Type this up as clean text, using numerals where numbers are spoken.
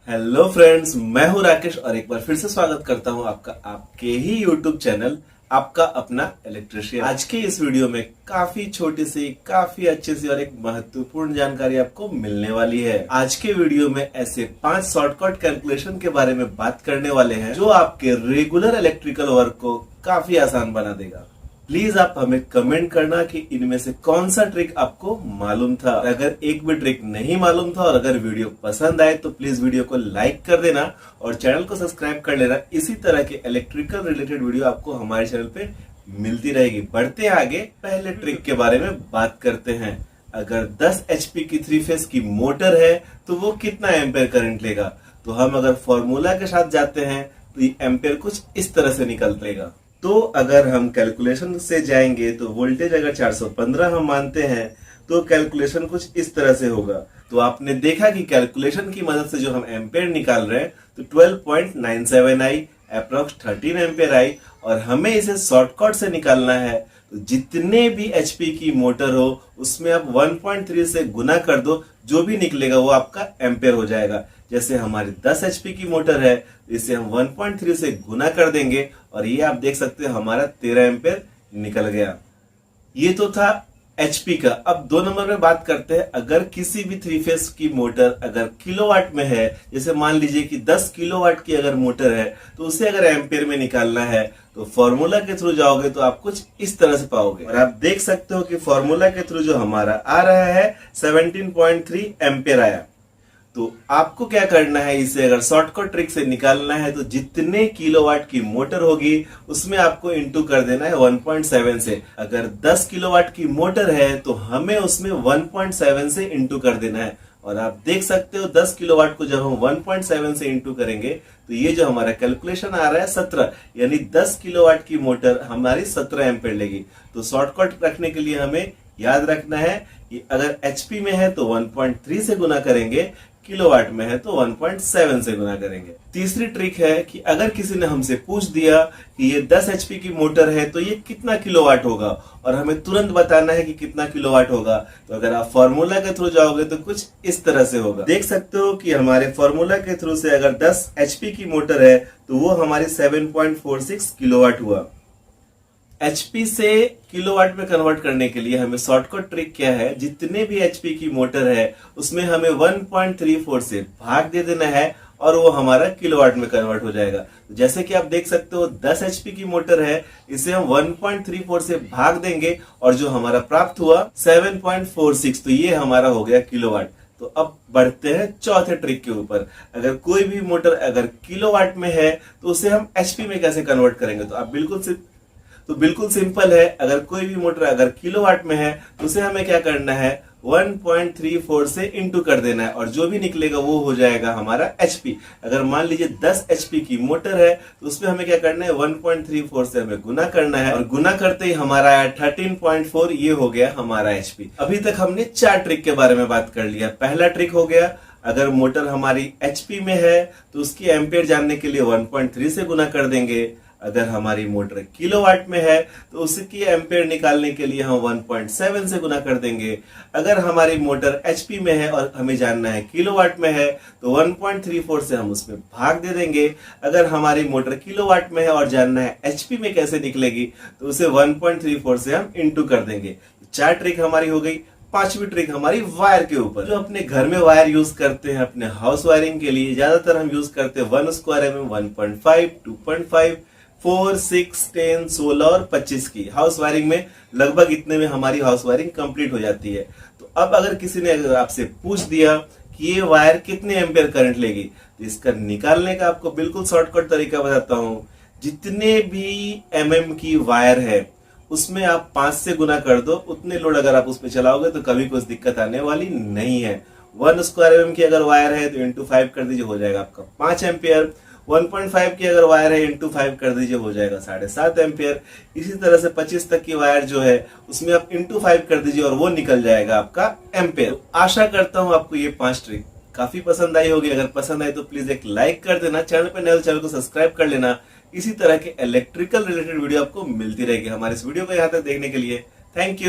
Hello friends, मैं हूं राकेश और एक बार फिर से स्वागत करता हूं आपका आपके ही यूट्यूब चैनल आपका अपना इलेक्ट्रिशियन। आज के इस वीडियो में काफी छोटी सी, काफी अच्छी सी और एक महत्वपूर्ण जानकारी आपको मिलने वाली है। आज के वीडियो में ऐसे 5 शॉर्टकट कैलकुलेशन के बारे में बात करने वाले हैं जो आपके रेगुलर इलेक्ट्रिकल वर्क को काफी आसान बना देगा। प्लीज आप हमें कमेंट करना कि इनमें से कौन सा ट्रिक आपको मालूम था। अगर एक भी ट्रिक नहीं मालूम था और अगर वीडियो पसंद आए तो प्लीज वीडियो को लाइक कर देना और चैनल को सब्सक्राइब कर लेना। इसी तरह के इलेक्ट्रिकल रिलेटेड वीडियो आपको हमारे चैनल पे मिलती रहेगी। बढ़ते हैं आगे, पहले ट्रिक के बारे में बात करते हैं। अगर 10 HP की 3 फेज की मोटर है तो वो कितना एम्पेयर करंट लेगा। तो हम अगर फॉर्मूला के साथ जाते हैं तो ये एम्पेयर कुछ इस तरह से निकलेगा। तो अगर हम कैलकुलेशन से जाएंगे तो वोल्टेज अगर 415 हम मानते हैं तो कैलकुलेशन कुछ इस तरह से होगा। तो आपने देखा कि कैलकुलेशन की मदद से जो हम एम्पेयर निकाल रहे हैं तो 12.97 आई, अप्रोक्स 13 एम्पेयर आई। और हमें इसे शॉर्टकट से निकालना है तो जितने भी एचपी की मोटर हो उसमें आप 1.3 से गुना कर दो, जो भी निकलेगा वो आपका एम्पेयर हो जाएगा। जैसे हमारी 10 एचपी की मोटर है, इसे हम 1.3 से गुना कर देंगे और ये आप देख सकते हो हमारा 13 एम्पेयर निकल गया। ये तो था एचपी का। अब 2 नंबर में बात करते हैं। अगर किसी भी 3 फेज की मोटर अगर किलोवाट में है, जैसे मान लीजिए कि 10 किलोवाट की अगर मोटर है तो उसे अगर एम्पेयर में निकालना है तो फॉर्मूला के थ्रू जाओगे तो आप कुछ इस तरह से पाओगे। और आप देख सकते हो कि फॉर्मूला के थ्रू जो हमारा आ रहा है 17.3 एम्पेयर आया। तो आपको क्या करना है, इसे अगर शॉर्टकट ट्रिक से निकालना है तो जितने किलोवाट की मोटर होगी उसमें आपको इंटू कर देना है 1.7 से। अगर 10 किलोवाट की मोटर है तो हमें उसमें 1.7 से इंटू कर देना है। और आप देख सकते हो 10 किलोवाट को जब हम 1.7 से इंटू करेंगे तो ये जो हमारा कैलकुलेशन आ रहा है 17, यानी 10 किलोवाट की मोटर हमारी 17 एम्पेयर लेगी। तो शॉर्टकट रखने के लिए हमें याद रखना है कि अगर एचपी में है तो 1.3 से गुना करेंगे, किलोवाट में है तो 1.7 से गुना करेंगे। तीसरी ट्रिक है कि अगर किसी ने हमसे पूछ दिया कि ये 10 एचपी की मोटर है तो ये कितना किलोवाट होगा और हमें तुरंत बताना है कि कितना किलोवाट होगा, तो अगर आप फॉर्मूला के थ्रू जाओगे तो कुछ इस तरह से होगा। देख सकते हो कि हमारे फॉर्मूला के थ्रू से अगर 10 एचपी की मोटर है तो वो हमारी 7.46 किलोवाट हुआ। एचपी से किलोवाट में कन्वर्ट करने के लिए हमें शॉर्टकट ट्रिक क्या है, जितने भी एचपी की मोटर है उसमें हमें 1.34 से भाग दे देना है और वो हमारा किलोवाट में कन्वर्ट हो जाएगा। जैसे कि आप देख सकते हो 10 एचपी की मोटर है, इसे हम 1.34 से भाग देंगे और जो हमारा प्राप्त हुआ 7.46, तो ये हमारा हो गया किलोवाट। तो अब बढ़ते हैं चौथे ट्रिक के ऊपर। अगर कोई भी मोटर अगर किलोवाट में है तो उसे हम एचपी में कैसे कन्वर्ट करेंगे। तो आप बिल्कुल सिंपल है। अगर कोई भी मोटर अगर किलोवाट में है तो उसे हमें क्या करना है, 1.34 से इंटू कर देना है और जो भी निकलेगा वो हो जाएगा हमारा एचपी। अगर मान लीजिए 10 एचपी की मोटर है तो उसमें हमें क्या करना है, 1.34 से हमें गुना करना है और गुना करते ही हमारा आया 13.4, ये हो गया हमारा एचपी। अभी तक हमने 4 ट्रिक के बारे में बात कर लिया। पहला ट्रिक हो गया, अगर मोटर हमारी एचपी में है तो उसकी एम्पेयर जानने के लिए 1.3 से गुना कर देंगे। अगर हमारी मोटर किलोवाट में है तो उसकी एम्पेयर निकालने के लिए हम 1.7 से गुना कर देंगे। अगर हमारी मोटर एचपी में है और हमें जानना है किलोवाट में है तो 1.34 से हम उसमें भाग दे देंगे। अगर हमारी मोटर किलोवाट में है और जानना है एचपी में कैसे निकलेगी तो उसे 1.34 से हम इंटू कर देंगे। 4 ट्रिक हमारी हो गई। 5वीं ट्रिक हमारी वायर के ऊपर। जो अपने घर में वायर यूज करते हैं अपने हाउस वायरिंग के लिए, ज्यादातर हम यूज करते हैं 1 स्क्वायर mm, 1.5, 2.5, 4, 6, 10, 16 और 25 की। हाउस वायरिंग में लगभग इतने में हमारी हाउस वायरिंग कंप्लीट हो जाती है। तो अब अगर किसी ने अगर आपसे पूछ दिया कि ये वायर कितने एम्पेयर करंट लेगी तो इसका निकालने का आपको बिल्कुल शॉर्टकट तरीका बताता हूं। जितने भी mm की वायर है उसमें आप 5 से गुना कर दो। उतने लोड अगर आप उसमें चलाओगे तो कभी कुछ दिक्कत आने वाली नहीं है। 1 स्क्वायर mm की अगर वायर है तो इंटू 5 कर दीजिए, हो जाएगा आपका 5 एम्पियर। 1.5 की अगर वायर है इंटू 5 कर दीजिए, हो जाएगा 7.5 एम्पियर। इसी तरह से 25 तक की वायर जो है उसमें आप इंटू 5 कर दीजिए और वो निकल जाएगा आपका एम्पियर। तो आशा करता हूं आपको ये 5 ट्रिक काफी पसंद आई होगी। अगर पसंद आई तो प्लीज एक लाइक कर देना, चैनल पे नए चैनल को सब्सक्राइब कर लेना। इसी तरह के इलेक्ट्रिकल रिलेटेड वीडियो आपको मिलती रहेगी। हमारे इस वीडियो को यहाँ तक देखने के लिए थैंक यू।